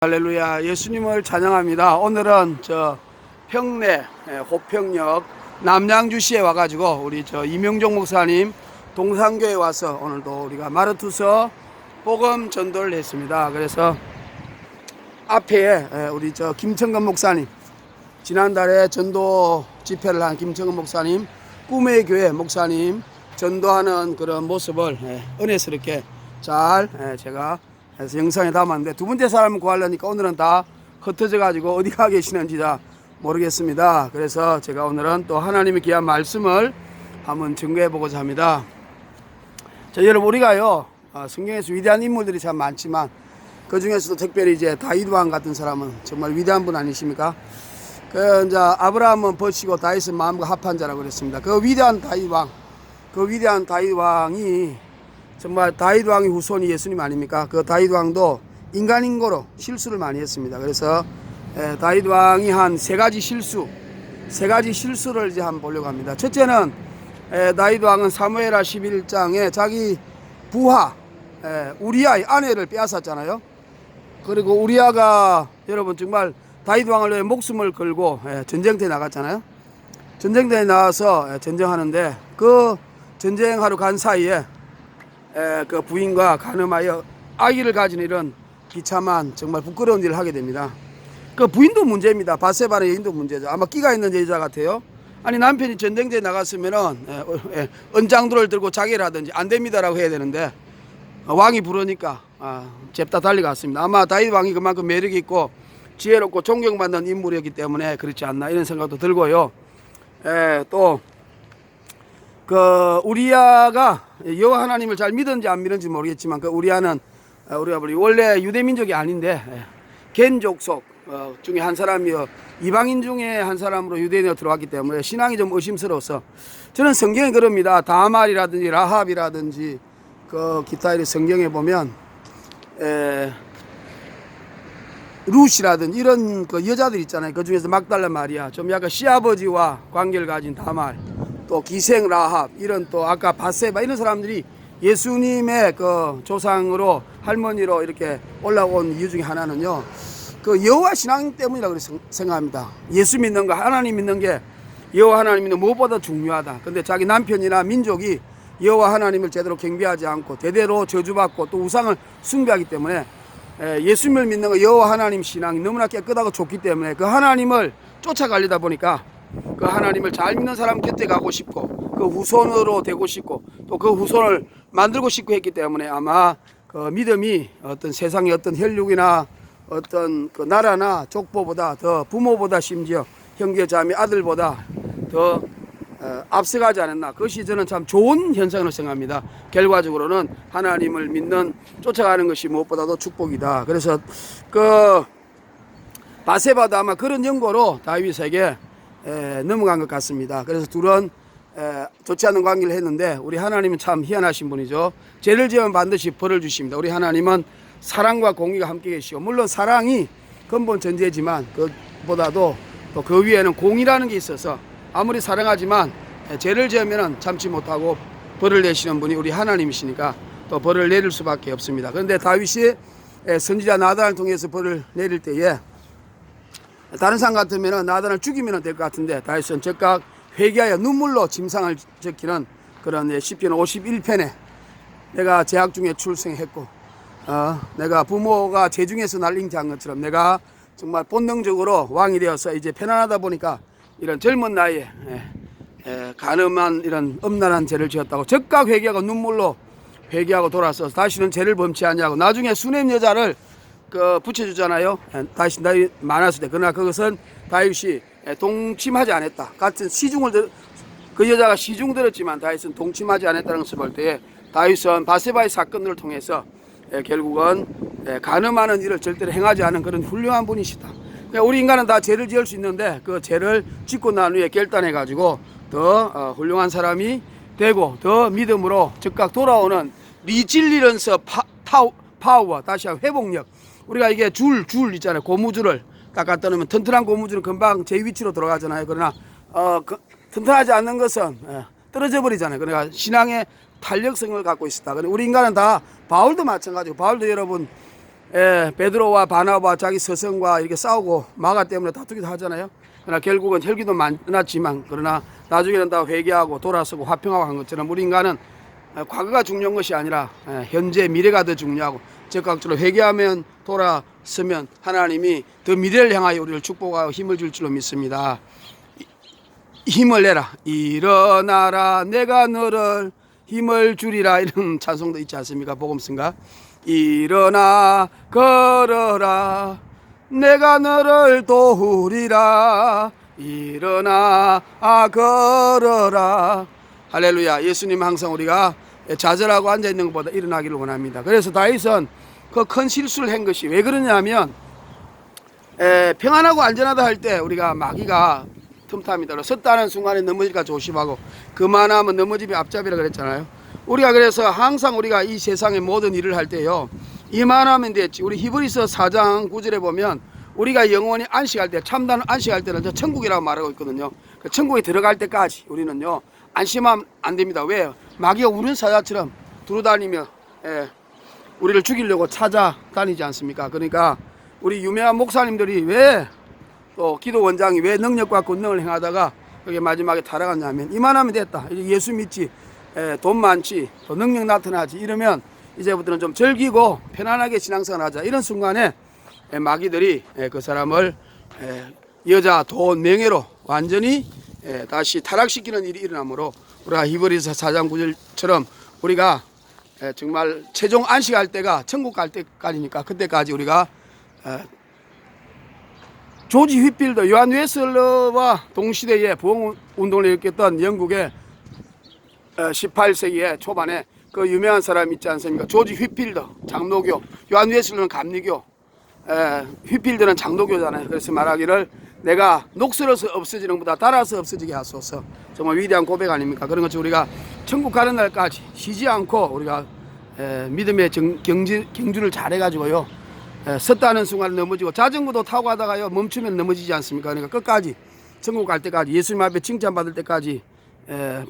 할렐루야, 예수님을 찬양합니다. 오늘은 평내 호평역 남양주시에 와가지고 우리 이명종 목사님 동산교에 와서 오늘도 우리가 마르투서 복음 전도를 했습니다. 그래서 앞에 우리 김청근 목사님, 지난달에 전도 집회를 한 김청근 목사님, 꿈의 교회 목사님 전도하는 그런 모습을 은혜스럽게 잘 제가 그래서 영상에 담았는데, 두 번째 사람을 구하려니까 오늘은 다 흩어져 가지고 어디가 계시는지 다 모르겠습니다. 그래서 제가 오늘은 또 하나님의 귀한 말씀을 한번 증거해 보고자 합니다. 자, 여러분, 우리가요 성경에서 위대한 인물들이 참 많지만 그 중에서도 특별히 이제 다윗 왕 같은 사람은 정말 위대한 분 아니십니까? 이제 아브라함은 버치고 다윗은 마음과 합한 자라고 그랬습니다. 그 위대한 다윗 왕이 정말 다윗 왕의 후손이 예수님 아닙니까? 그 다윗 왕도 인간인고로 실수를 많이 했습니다. 그래서 다윗 왕이 한 세 가지 실수를 이제 한번 보려고 합니다. 첫째는 다윗 왕은 사무엘하 11장에 자기 부하 우리아의 아내를 빼앗았잖아요. 그리고 우리아가 여러분 정말 다윗 왕을 위해 목숨을 걸고 전쟁터에 나갔잖아요. 전쟁터에 나와서 전쟁하는데 그 전쟁하러 간 사이에 그 부인과 간음하여 아기를 가진 이런 비참한 정말 부끄러운 일을 하게 됩니다. 그 부인도 문제입니다. 바세바의 여인도 문제죠. 아마 끼가 있는 여자 같아요. 아니, 남편이 전쟁터에 나갔으면은 은장도를 들고 자기를 하든지 안 됩니다라고 해야 되는데 왕이 부르니까 잽다 달려갔습니다. 아마 다윗 왕이 그만큼 매력이 있고 지혜롭고 존경받는 인물이었기 때문에 그렇지 않나 이런 생각도 들고요. 또 우리아가 여호와 하나님을 잘 믿었는지 안 믿었는지 모르겠지만, 우리아는 우리가 원래 유대 민족이 아닌데 겐 족속 중에 한 사람이요, 이방인 중에 한 사람으로 유대인에 들어왔기 때문에 신앙이 좀 의심스러워서, 저는 성경에 그럽니다. 다말이라든지 라합이라든지 기타 이런 성경에 보면 룻이라든지 이런 여자들 있잖아요. 그 중에서 막달라 마리아, 좀 약간 시아버지와 관계를 가진 다말, 또 기생 라합, 이런 또 아까 바세바, 이런 사람들이 예수님의 조상으로 할머니로 이렇게 올라온 이유 중에 하나는요, 여호와 신앙 때문이라고 생각합니다. 예수 믿는 거, 하나님 믿는 게 여호와 하나님 믿는 무엇보다 중요하다. 근데 자기 남편이나 민족이 여호와 하나님을 제대로 경배하지 않고 대대로 저주받고 또 우상을 숭배하기 때문에 예수님을 믿는 거, 여호와 하나님 신앙이 너무나 깨끗하고 좋기 때문에 그 하나님을 쫓아가려다 보니까 그 하나님을 잘 믿는 사람 곁에 가고 싶고 그 후손으로 되고 싶고 또 그 후손을 만들고 싶고 했기 때문에 아마 그 믿음이 어떤 세상의 어떤 혈육이나 어떤 나라나 족보보다 더, 부모보다 심지어 형제 자매 아들보다 더 앞서가지 않았나. 그것이 저는 참 좋은 현상으로 생각합니다. 결과적으로는 하나님을 믿는, 쫓아가는 것이 무엇보다도 축복이다. 그래서 바세바도 아마 그런 연고로 다윗에게 넘어간 것 같습니다. 그래서 둘은 좋지 않은 관계를 했는데, 우리 하나님은 참 희한하신 분이죠. 죄를 지으면 반드시 벌을 주십니다. 우리 하나님은 사랑과 공의가 함께 계시고, 물론 사랑이 근본 전제지만 그보다도 또 그 위에는 공의라는 게 있어서 아무리 사랑하지만 죄를 지으면 참지 못하고 벌을 내시는 분이 우리 하나님이시니까 또 벌을 내릴 수밖에 없습니다. 그런데 다윗이 선지자 나단을 통해서 벌을 내릴 때에, 다른 사람 같으면 나단을 죽이면 될 것 같은데 다윗은 즉각 회개하여 눈물로 짐상을 적히는 그런 시편 51편에 내가 제약 중에 출생했고 내가 부모가 재중에서 날 잉태한 것처럼 내가 정말 본능적으로 왕이 되어서 이제 편안하다 보니까 이런 젊은 나이에 간음한 이런 엄란한 죄를 지었다고 즉각 회개하고 눈물로 회개하고 돌아서서 다시는 죄를 범치 않냐고, 나중에 수냄 여자를 붙여주잖아요. 다시 나이 많았을 때. 그러나 그것은 다윗이 동침하지 않았다. 같은 그 여자가 시중 들었지만 다윗은 동침하지 않았다는 것을 볼 때에 다윗은 바세바의 사건을 통해서 결국은 간음하는 일을 절대로 행하지 않은 그런 훌륭한 분이시다. 그러니까 우리 인간은 다 죄를 지을 수 있는데 그 죄를 짓고 난 후에 결단해 가지고 더 훌륭한 사람이 되고 더 믿음으로 즉각 돌아오는 리질리런스 파워, 다시 한번 회복력. 우리가 이게 줄 있잖아요. 고무줄을 딱 갖다 놓으면 튼튼한 고무줄은 금방 제 위치로 돌아가잖아요. 그러나 튼튼하지 않는 것은 떨어져 버리잖아요. 그러니까 신앙의 탄력성을 갖고 있었다. 우리 인간은 다, 바울도 마찬가지고, 바울도 여러분 베드로와 바나바와 자기 스승과 이렇게 싸우고 마가 때문에 다투기도 하잖아요. 그러나 결국은 혈기도 많았지만 그러나 나중에는 다 회개하고 돌아서고 화평하고 한 것처럼 우리 인간은 과거가 중요한 것이 아니라 현재 미래가 더 중요하고 적극적으로 회개하면 돌아서면 하나님이 더 미래를 향하여 우리를 축복하고 힘을 줄 줄로 믿습니다. 힘을 내라 일어나라 내가 너를 힘을 주리라 이런 찬송도 있지 않습니까? 복음성가 일어나 걸어라 내가 너를 도우리라 일어나 걸어라 할렐루야. 예수님 항상 우리가 좌절하고 앉아있는 것보다 일어나기를 원합니다. 그래서 다윗은 그 큰 실수를 한 것이 왜 그러냐면 평안하고 안전하다 할 때 우리가 마귀가 틈탑니다. 섰다는 순간에 넘어질까 조심하고 그만하면 넘어지면 앞잡이라 그랬잖아요. 우리가 그래서 항상 우리가 이 세상의 모든 일을 할 때요 이만하면 됐지. 우리 히브리서 4장 9절에 보면 우리가 영원히 안식할 때 참다는 안식할 때는 저 천국이라고 말하고 있거든요. 그 천국에 들어갈 때까지 우리는요 안심하면 안 됩니다. 왜? 마귀가 우는 사자처럼 두루다니며 우리를 죽이려고 찾아다니지 않습니까? 그러니까 우리 유명한 목사님들이 왜 또 기도 원장이 왜 능력과 권능을 행하다가 그게 마지막에 타락하냐면 이만하면 됐다. 예수 믿지, 돈 많지, 또 능력 나타나지 이러면 이제부터는 좀 즐기고 편안하게 신앙생활 하자. 이런 순간에 마귀들이 그 사람을 여자, 돈, 명예로 완전히 다시 타락시키는 일이 일어나므로 우리가 히브리서 4장 9절처럼 우리가 정말 최종 안식할 때가 천국 갈 때까지니까 그때까지 우리가 조지 휘필더, 요한 웨슬러와 동시대에 부흥운동을 일으켰던 영국의 18세기의 초반에 그 유명한 사람 있지 않습니까? 조지 휘필더, 장로교, 요한 웨슬러는 감리교, 휘필더는 장로교잖아요. 그래서 말하기를 내가 녹슬어서 없어지는 것보다 달아서 없어지게 하소서. 정말 위대한 고백 아닙니까? 그런 것처럼 우리가 천국 가는 날까지 쉬지 않고 우리가 믿음의 경주를 잘해가지고요 섰다는 순간 넘어지고 자전거도 타고 가다가요 멈추면 넘어지지 않습니까? 그러니까 끝까지 천국 갈 때까지 예수님 앞에 칭찬받을 때까지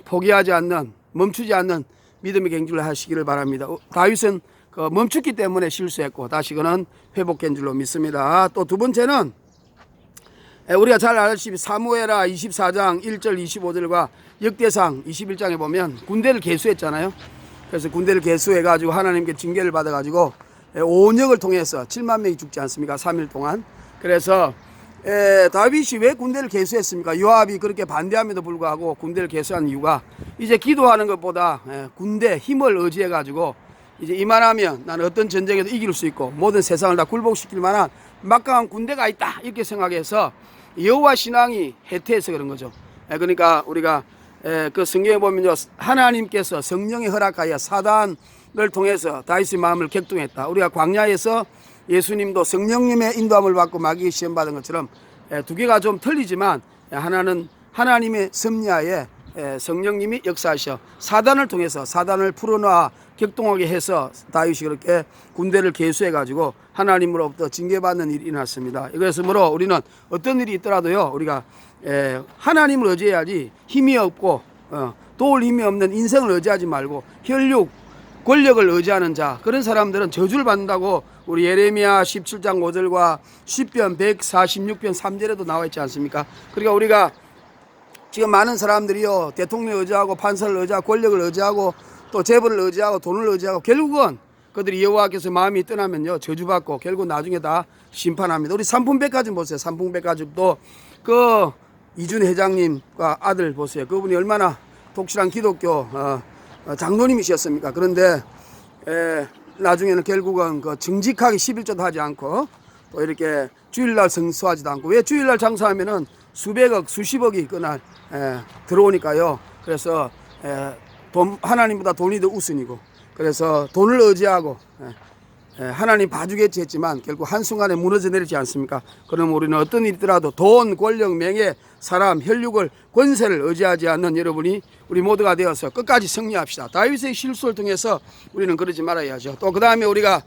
포기하지 않는 멈추지 않는 믿음의 경주를 하시기를 바랍니다. 다윗은 그 멈췄기 때문에 실수했고 다시 그는 회복한 줄로 믿습니다. 또 두 번째는 우리가 잘 알다시피 사무엘하 24장 1절 25절과 역대상 21장에 보면 군대를 개수했잖아요. 그래서 군대를 개수해가지고 하나님께 징계를 받아가지고 온역을 통해서 7만 명이 죽지 않습니까? 3일 동안. 그래서 다윗이 왜 군대를 개수했습니까? 요압이 그렇게 반대함에도 불구하고 군대를 개수한 이유가 이제 기도하는 것보다 군대 힘을 의지해가지고 이제 이만하면 나는 어떤 전쟁에도 이길 수 있고 모든 세상을 다 굴복시킬 만한 막강한 군대가 있다 이렇게 생각해서 여호와 신앙이 해태해서 그런 거죠. 그러니까 우리가 그 성경에 보면요 하나님께서 성령의 허락하여 사단을 통해서 다윗의 마음을 격동했다. 우리가 광야에서 예수님도 성령님의 인도함을 받고 마귀의 시험 받은 것처럼 두 개가 좀 틀리지만 하나는 하나님의 섭리하에 성령님이 역사하셔 사단을 통해서 사단을 풀어놔 격동하게 해서 다윗이 그렇게 군대를 개수해 가지고 하나님으로부터 징계받는 일이 일어났습니다. 이것으로 우리는 어떤 일이 있더라도요 우리가 하나님을 의지해야지 힘이 없고 도울 힘이 없는 인생을 의지하지 말고 혈육 권력을 의지하는 자 그런 사람들은 저주를 받는다고 우리 예레미야 17장 5절과 시편 146편 3절에도 나와 있지 않습니까? 그러니까 우리가 지금 많은 사람들이요 대통령을 의지하고 판사를 의지하고 권력을 의지하고 또 재벌을 의지하고 돈을 의지하고 결국은 그들이 여호와께서 마음이 떠나면요 저주받고 결국 나중에 다 심판합니다. 우리 삼풍백화점 보세요. 삼풍백화점도 그 이준 회장님과 아들 보세요. 그분이 얼마나 독실한 기독교 장로님이셨습니까? 그런데 나중에는 결국은 그 정직하게 11조도 하지 않고 또 이렇게 주일날 성수하지도 않고 왜 주일날 장사하면은 수백억 수십억이 그날 들어오니까요. 그래서 하나님보다 돈이 더 우선이고 그래서 돈을 의지하고 하나님 봐주겠지 했지만 결국 한순간에 무너져 내리지 않습니까? 그럼 우리는 어떤 일이 있더라도 돈, 권력, 명예, 사람, 혈육을 권세를 의지하지 않는 여러분이 우리 모두가 되어서 끝까지 승리합시다. 다윗의 실수를 통해서 우리는 그러지 말아야죠. 또 그 다음에 우리가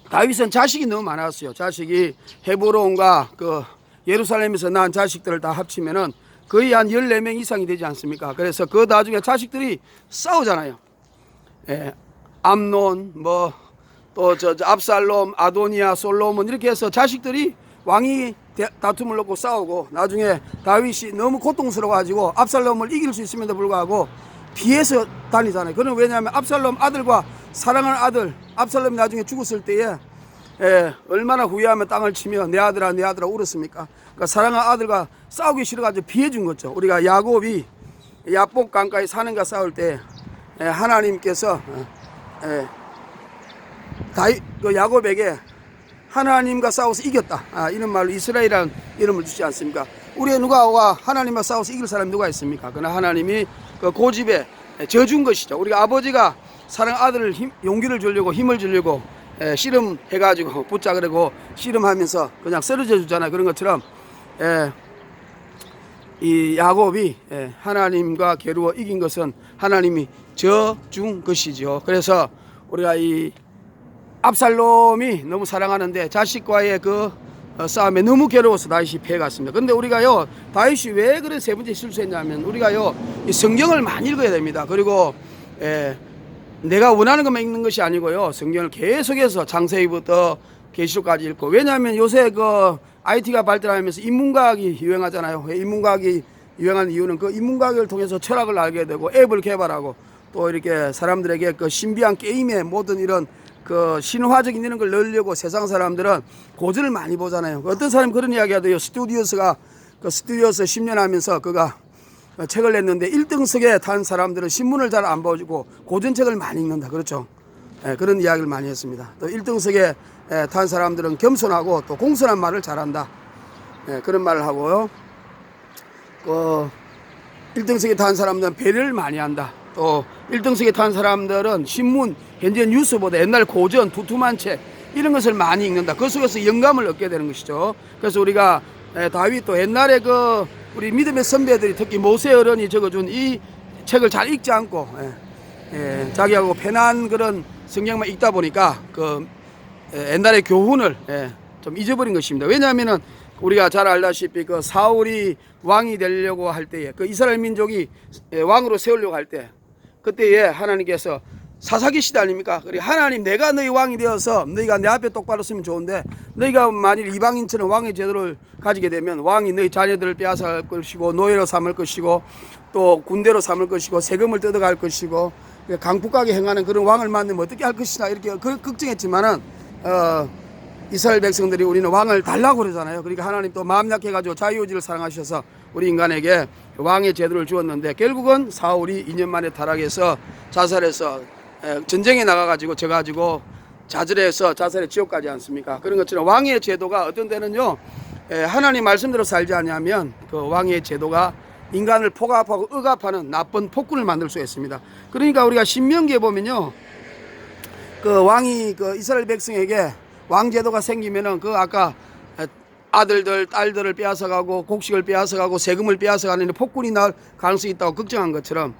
다윗은 자식이 너무 많았어요. 자식이 헤브론과 그 예루살렘에서 낳은 자식들을 다 합치면은 거의 한 14명 이상이 되지 않습니까? 그래서 그 나중에 자식들이 싸우잖아요. 암논, 또 저 압살롬, 아도니아, 솔로몬 이렇게 해서 자식들이 왕이 다툼을 놓고 싸우고 나중에 다윗이 너무 고통스러워가지고 압살롬을 이길 수 있음에도 불구하고 피해서 다니잖아요. 그는 왜냐하면 압살롬 아들과 사랑하는 아들 압살롬이 나중에 죽었을 때에 얼마나 후회하며 땅을 치며 내 아들아 내 아들아 울었습니까? 그러니까 사랑하는 아들과 싸우기 싫어가지고 피해 준 거죠. 우리가 야곱이 야복 강가에 사는가 싸울 때 하나님께서 그 야곱에게 하나님과 싸워서 이겼다 이런 말로 이스라엘이라는 이름을 주지 않습니까? 우리의 누가 하나님과 싸워서 이길 사람이 누가 있습니까? 그러나 하나님이 그 고집에 져준 것이죠. 우리가 아버지가 사랑 아들을 용기를 주려고 힘을 주려고 씨름해가지고 붙잡으려고 씨름하면서 그냥 쓰러져 주잖아요. 그런 것처럼 이 야곱이 하나님과 겨루어 이긴 것은 하나님이 져준 것이죠. 그래서 우리가 이 압살롬이 너무 사랑하는데 자식과의 그 싸움에 너무 괴로워서 다윗이 패갔습니다. 근데 우리가요 다윗이 왜 그런 세 번째 실수했냐면 우리가요 이 성경을 많이 읽어야 됩니다. 그리고 내가 원하는 것만 읽는 것이 아니고요 성경을 계속해서 창세기부터 계시록까지 읽고, 왜냐하면 요새 그 IT가 발달하면서 인문과학이 유행하잖아요. 인문과학이 유행하는 이유는 그 인문과학을 통해서 철학을 알게 되고 앱을 개발하고 또 이렇게 사람들에게 그 신비한 게임의 모든 이런 그 신화적인 이런 걸 넣으려고 세상 사람들은 고전을 많이 보잖아요. 어떤 사람이 그런 이야기 하대요. 스튜디오스가 그 스튜디오스 10년 하면서 그가 책을 냈는데 1등석에 탄 사람들은 신문을 잘 안 보고 고전책을 많이 읽는다. 그렇죠. 그런 이야기를 많이 했습니다. 또 1등석에 탄 사람들은 겸손하고 또 공손한 말을 잘한다. 그런 말을 하고요. 1등석에 탄 사람들은 배려를 많이 한다. 또 1등석에 탄 사람들은 신문, 현재 뉴스보다 옛날 고전, 두툼한 책 이런 것을 많이 읽는다. 그 속에서 영감을 얻게 되는 것이죠. 그래서 우리가 다윗도 옛날에 그 우리 믿음의 선배들이 특히 모세 어른이 적어준 이 책을 잘 읽지 않고 자기하고 편한 그런 성경만 읽다 보니까 그 옛날의 교훈을 좀 잊어버린 것입니다. 왜냐하면은 우리가 잘 알다시피 그 사울이 왕이 되려고 할 때에 그 이스라엘 민족이 왕으로 세우려고 할 때 그때에 하나님께서 사사기 시대 아닙니까? 그리고 하나님 내가 너희 왕이 되어서 너희가 내 앞에 똑바로 서면 좋은데 너희가 만일 이방인처럼 왕의 제도를 가지게 되면 왕이 너희 자녀들을 빼앗아갈 것이고 노예로 삼을 것이고 또 군대로 삼을 것이고 세금을 뜯어갈 것이고 강폭하게 행하는 그런 왕을 만나면 어떻게 할 것이냐 이렇게 걱정했지만은 이스라엘 백성들이 우리는 왕을 달라고 그러잖아요. 그러니까 하나님 또 마음 약해가지고 자유의지를 사랑하셔서 우리 인간에게 왕의 제도를 주었는데 결국은 사울이 2년 만에 타락해서 자살해서 전쟁에 나가가지고 져가지고 자살해서 자살의 지옥 가지 않습니까? 그런 것처럼 왕의 제도가 어떤 때는요 하나님 말씀대로 살지 않으면 그 왕의 제도가 인간을 포갑하고 억압하는 나쁜 폭군을 만들 수 있습니다. 그러니까 우리가 신명기에 보면요 그 왕이 그 이스라엘 백성에게 왕제도가 생기면은 그 아까 아들들 딸들을 빼앗아가고 곡식을 빼앗아가고 세금을 빼앗아가는 폭군이 날 가능성이 있다고 걱정한 것처럼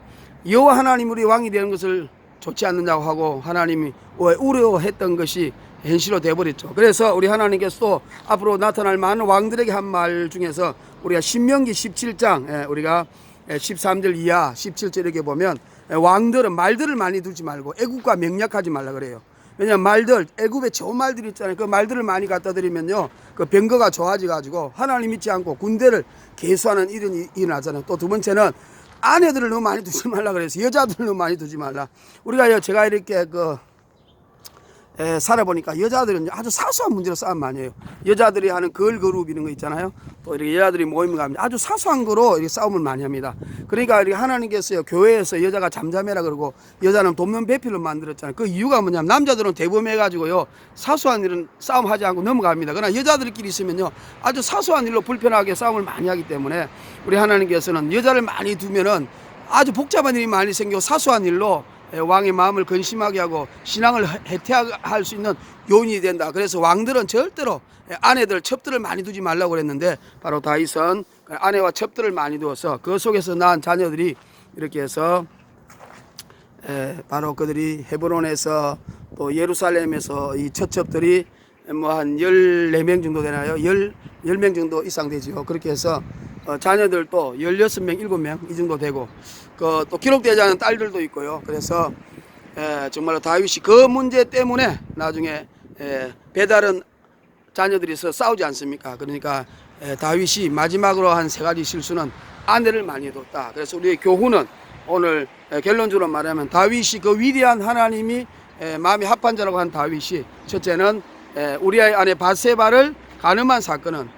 여호와 하나님 우리 왕이 되는 것을 좋지 않느냐고 하고 하나님이 우려했던 것이 현실로 돼버렸죠. 그래서 우리 하나님께서도 앞으로 나타날 많은 왕들에게 한 말 중에서 우리가 신명기 17장 우리가 13절 이하 17절 이렇게 보면 왕들은 말들을 많이 두지 말고 애국과 명약하지 말라 그래요. 왜냐면 말들 애굽에 좋은 말들이 있잖아요. 그 말들을 많이 갖다 드리면요 그 병거가 좋아져 가지고 하나님 믿지 않고 군대를 개수하는 일이 일어나잖아요. 또 두 번째는 아내들을 너무 많이 두지 말라 그래서 여자들을 너무 많이 두지 말라. 우리가 제가 이렇게 살아보니까 여자들은 아주 사소한 문제로 싸움 많이 해요. 여자들이 하는 걸그룹 이런 거 있잖아요. 또 이렇게 여자들이 모임을 가면 아주 사소한 거로 이렇게 싸움을 많이 합니다. 그러니까 이렇게 하나님께서요 교회에서 여자가 잠잠해라 그러고 여자는 돕는 배필로 만들었잖아요. 그 이유가 뭐냐면 남자들은 대범해가지고요 사소한 일은 싸움하지 않고 넘어갑니다. 그러나 여자들끼리 있으면요 아주 사소한 일로 불편하게 싸움을 많이 하기 때문에 우리 하나님께서는 여자를 많이 두면은 아주 복잡한 일이 많이 생기고 사소한 일로 왕의 마음을 근심하게 하고 신앙을 해태할 수 있는 요인이 된다. 그래서 왕들은 절대로 아내들 첩들을 많이 두지 말라고 그랬는데 바로 다윗은 아내와 첩들을 많이 두어서 그 속에서 낳은 자녀들이 이렇게 해서 바로 그들이 헤브론에서 또 예루살렘에서 이 첩들이 뭐 한 14명 정도 되나요? 10명 정도 이상 되죠. 그렇게 해서 자녀들도 16명, 7명 이 정도 되고 또 기록되지 않은 딸들도 있고요. 그래서 정말로 다윗이 그 문제 때문에 나중에 배다른 자녀들이서 싸우지 않습니까? 그러니까 다윗이 마지막으로 한 세 가지 실수는 아내를 많이 뒀다. 그래서 우리의 교훈은 오늘 결론적으로 말하면 다윗이 그 위대한 하나님이 마음이 합한 자라고 한 다윗이 첫째는 우리의 아내 바세바를 간음한 사건은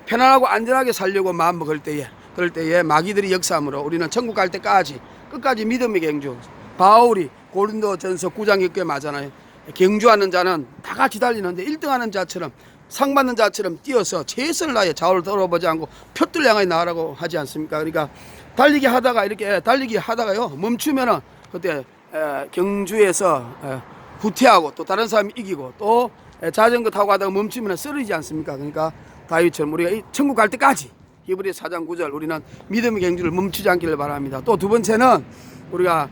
편안하고 안전하게 살려고 마음먹을 때에 그럴 때에 마귀들이 역사함으로 우리는 천국 갈 때까지 끝까지 믿음의 경주. 바울이 고린도전서 9장 읽게 맞잖아요. 경주하는 자는 다 같이 달리는데 1등하는 자처럼 상 받는 자처럼 뛰어서 최선을 다해 좌우를 돌아보지 않고 표들 향하여 나가라고 하지 않습니까? 그러니까 달리기 하다가 이렇게 달리기 하다가요 멈추면은 그때 경주에서 후퇴하고 또 다른 사람이 이기고 또 자전거 타고 가다가 멈추면 쓰러지지 않습니까? 그러니까 다윗처럼 우리가 천국 갈 때까지 히브리 4장 9절 우리는 믿음의 경주를 멈추지 않기를 바랍니다. 또 두 번째는 우리가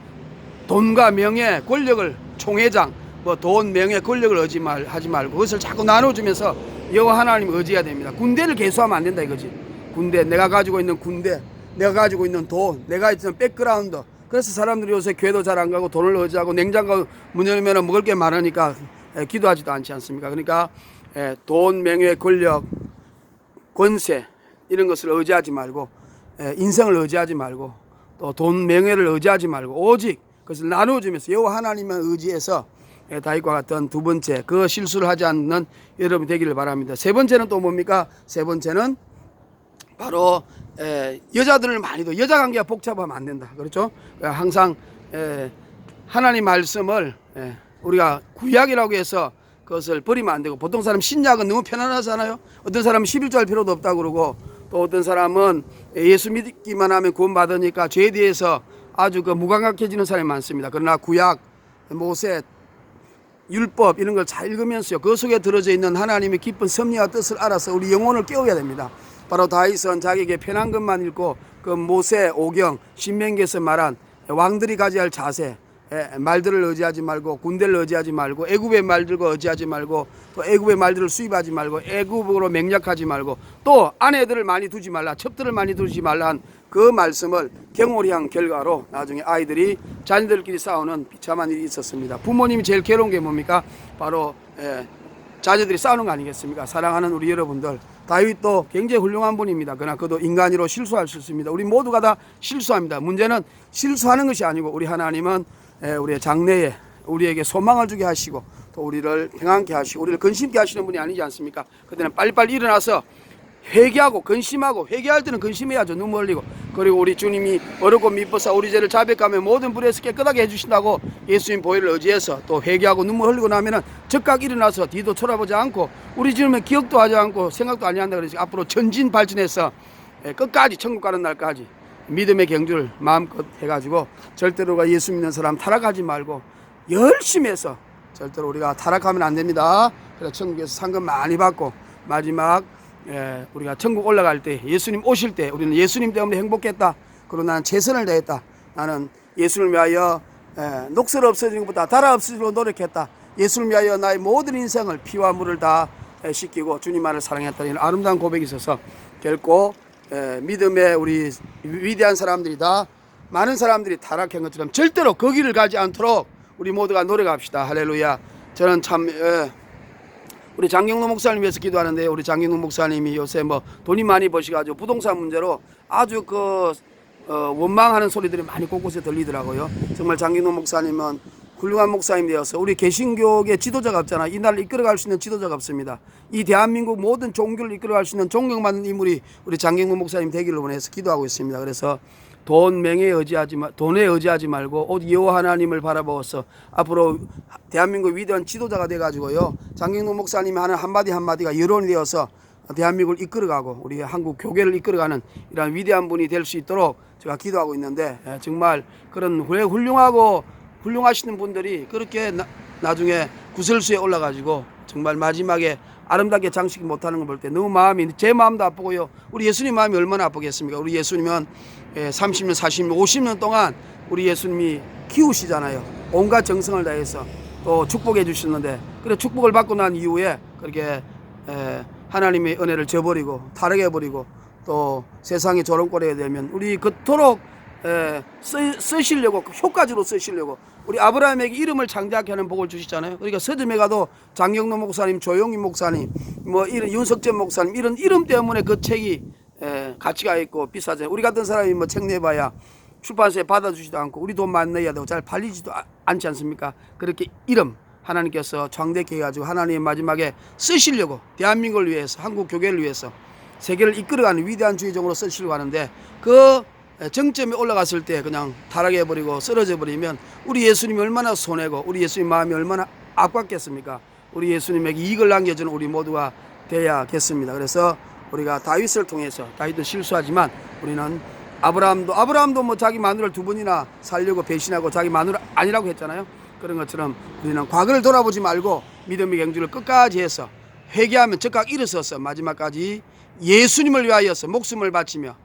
돈과 명예, 권력을 총회장, 뭐 돈, 명예, 권력을 하지 말고 그것을 자꾸 나눠주면서 여호와 하나님을 의지해야 됩니다. 군대를 개수하면 안 된다 이거지. 군대, 내가 가지고 있는 군대, 내가 가지고 있는 돈, 내가 있는 백그라운드. 그래서 사람들이 요새 교회도 잘 안 가고 돈을 의지하고 냉장고 문 열면 먹을 게 많으니까 기도하지도 않지 않습니까? 그러니까 돈, 명예, 권력, 권세 이런 것을 의지하지 말고 인생을 의지하지 말고 또 돈, 명예를 의지하지 말고 오직 그것을 나눠주면서 여호와 하나님만 의지해서 다윗과 같은 두 번째 그 실수를 하지 않는 여러분이 되기를 바랍니다. 세 번째는 또 뭡니까? 세 번째는 바로 여자들을 많이 둬. 여자 관계가 복잡하면 안 된다. 그렇죠? 항상 하나님 말씀을 우리가 구약이라고 해서 그것을 버리면 안 되고 보통 사람 신약은 너무 편안하잖아요. 어떤 사람은 11조 할 필요도 없다고 그러고 또 어떤 사람은 예수 믿기만 하면 구원받으니까 죄에 대해서 아주 무감각해지는 사람이 많습니다. 그러나 구약, 모세, 율법 이런 걸 잘 읽으면서요. 그 속에 들어져 있는 하나님의 깊은 섭리와 뜻을 알아서 우리 영혼을 깨워야 됩니다. 바로 다윗은 자기에게 편한 것만 읽고 그 모세, 오경, 신명기에서 말한 왕들이 가져야 할 자세, 말들을 의지하지 말고 군대를 의지하지 말고 애굽의 말들과 의지하지 말고 또 애굽의 말들을 수입하지 말고 애굽으로 맹약하지 말고 또 아내들을 많이 두지 말라 첩들을 많이 두지 말라 한 그 말씀을 경홀히 한 결과로 나중에 아이들이 자녀들끼리 싸우는 비참한 일이 있었습니다. 부모님이 제일 괴로운 게 뭡니까? 바로 자녀들이 싸우는 거 아니겠습니까? 사랑하는 우리 여러분들 다윗도 굉장히 훌륭한 분입니다. 그러나 그도 인간으로 실수할 수 있습니다. 우리 모두가 다 실수합니다. 문제는 실수하는 것이 아니고 우리 하나님은 우리의 장래에 우리에게 소망을 주게 하시고 또 우리를 평안케 하시고 우리를 근심케 하시는 분이 아니지 않습니까? 그때는 빨리빨리 일어나서 회개하고 근심하고 회개할 때는 근심해야죠. 눈물 흘리고 그리고 우리 주님이 어렵고 미쁘사 우리 죄를 자백하며 모든 불에서 깨끗하게 해주신다고 예수님 보혈을 의지해서 또 회개하고 눈물 흘리고 나면은 즉각 일어나서 뒤도 쳐다보지 않고 우리 주님의 기억도 하지 않고 생각도 안 한다 그래서 앞으로 전진 발전해서 끝까지 천국 가는 날까지 믿음의 경주를 마음껏 해가지고 절대로 우리가 예수 믿는 사람 타락하지 말고 열심히 해서 절대로 우리가 타락하면 안 됩니다. 그래서 천국에서 상금 많이 받고 마지막 우리가 천국 올라갈 때 예수님 오실 때 우리는 예수님 때문에 행복했다. 그리고 나는 최선을 다했다. 나는 예수를 위하여 녹슬 없어지는 것보다 달아 없어지려고 노력했다. 예수를 위하여 나의 모든 인생을 피와 물을 다 씻기고 주님만을 사랑했다. 이런 아름다운 고백이 있어서 결코 믿음의 우리 위대한 사람들이 다 많은 사람들이 타락한 것처럼 절대로 그 길을 가지 않도록 우리 모두가 노력합시다. 할렐루야. 저는 참 우리 장경록 목사님 위해서 기도하는데 우리 장경록 목사님이 요새 뭐 돈이 많이 버시가지고 부동산 문제로 아주 원망하는 소리들이 많이 곳곳에 들리더라고요. 정말 장경록 목사님은 훌륭한 목사님 되어서 우리 개신교의 지도자가 없잖아. 이 나라를 이끌어갈 수 있는 지도자가 없습니다. 이 대한민국 모든 종교를 이끌어갈 수 있는 존경받는 인물이 우리 장경록 목사님 되기를 원해서 기도하고 있습니다. 그래서 돈, 명예에 돈에 의지하지 말고 오직 여호와 하나님을 바라보아서 앞으로 대한민국 위대한 지도자가 돼가지고요. 장경록 목사님이 하는 한마디 한마디가 여론이 되어서 대한민국을 이끌어가고 우리 한국 교계를 이끌어가는 이런 위대한 분이 될 수 있도록 제가 기도하고 있는데 정말 그런 훌륭하시는 분들이 그렇게 나중에 구설수에 올라가지고 정말 마지막에 아름답게 장식 못하는 걸 볼 때 너무 제 마음도 아프고요. 우리 예수님 마음이 얼마나 아프겠습니까? 우리 예수님은 30년, 40년, 50년 동안 우리 예수님이 키우시잖아요. 온갖 정성을 다해서 또 축복해 주셨는데 그래 축복을 받고 난 이후에 그렇게 하나님의 은혜를 저버리고 타락해버리고 또 세상의 조롱거리가 되면 우리 그토록 쓰시려고, 효과적으로 쓰시려고 우리 아브라함에게 이름을 창대하게 하는 복을 주시잖아요. 그러니까 서점에 가도 장경로 목사님, 조용희 목사님, 뭐 이런 윤석전 목사님 이런 이름 때문에 그 책이 가치가 있고 비싸잖아요. 우리 같은 사람이 뭐 책 내봐야 출판사에 받아주지도 않고 우리 돈 많이 내야 되고 잘 팔리지도 않지 않습니까? 그렇게 이름 하나님께서 창대케 해가지고 하나님 마지막에 쓰시려고 대한민국을 위해서, 한국 교회를 위해서, 세계를 이끌어가는 위대한 주의종으로 쓰시려고 하는데, 그 정점에 올라갔을 때 그냥 타락해버리고 쓰러져 버리면 우리 예수님이 얼마나 손해고 우리 예수님 마음이 얼마나 아팠겠습니까? 우리 예수님에게 이익을 남겨주는 우리 모두가 되어야겠습니다. 그래서 우리가 다윗을 통해서, 다윗도 실수하지만 우리는 아브라함도 뭐 자기 마누라를 2번이나 살려고 배신하고 자기 마누라 아니라고 했잖아요. 그런 것처럼 우리는 과거를 돌아보지 말고 믿음의 경주를 끝까지 해서 회개하면 즉각 일어서서 마지막까지 예수님을 위하여서 목숨을 바치며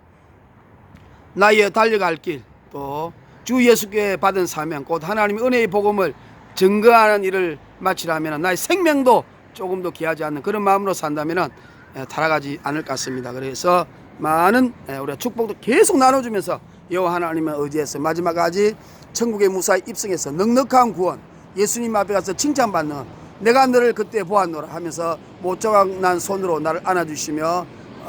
나의 달려갈 길, 또 주 예수께 받은 사명, 곧 하나님의 은혜의 복음을 증거하는 일을 마치려면 나의 생명도 조금도 귀하지 않는 그런 마음으로 산다면 타락하지 않을 것 같습니다. 그래서 많은 우리가 축복도 계속 나눠주면서 여호와 하나님을 의지해서 마지막까지 천국의 무사히 입성해서 넉넉한 구원, 예수님 앞에 가서 칭찬받는, 내가 너를 그때 보았노라 하면서 못자국난 손으로 나를 안아주시며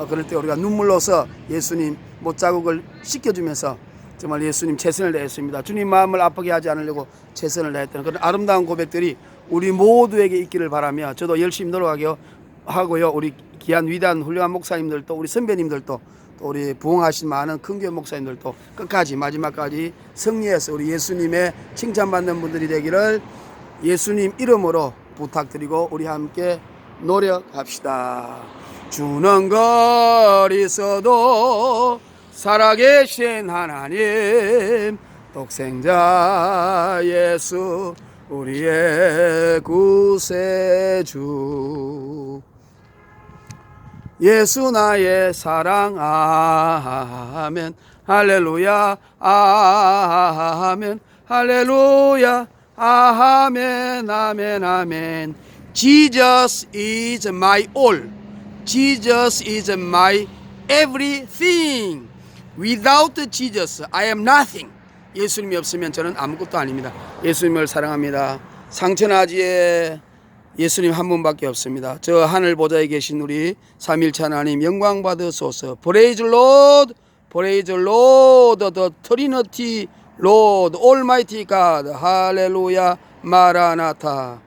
그럴 때 우리가 눈물로서 예수님 못자국을 씻겨주면서 정말 예수님 최선을 다했습니다. 주님 마음을 아프게 하지 않으려고 최선을 다했던 그런 아름다운 고백들이 우리 모두에게 있기를 바라며, 저도 열심히 노력하고요. 우리 귀한 위대한 훌륭한 목사님들도, 우리 선배님들도, 또 우리 부흥하신 많은 큰교회 목사님들도 끝까지 마지막까지 승리해서 우리 예수님의 칭찬받는 분들이 되기를 예수님 이름으로 부탁드리고 우리 함께 노력합시다. 주는 거리 있어도 살아계신 하나님, 독생자 예수 우리의 구세주, 예수 나의 사랑, 아멘 할렐루야, 아멘 할렐루야, 아멘 아멘 아멘. Jesus is my all. Jesus is my everything. Without Jesus, I am nothing. 예수님이 없으면 저는 아무것도 아닙니다. 예수님을 사랑합니다. 상천하지에 예수님 한 분밖에 없습니다. 저 하늘 보좌에 계신 우리 삼일체 하나님 영광 받으소서. Praise Lord, Praise Lord, the Trinity Lord, Almighty God. 할렐루야, 마라나타.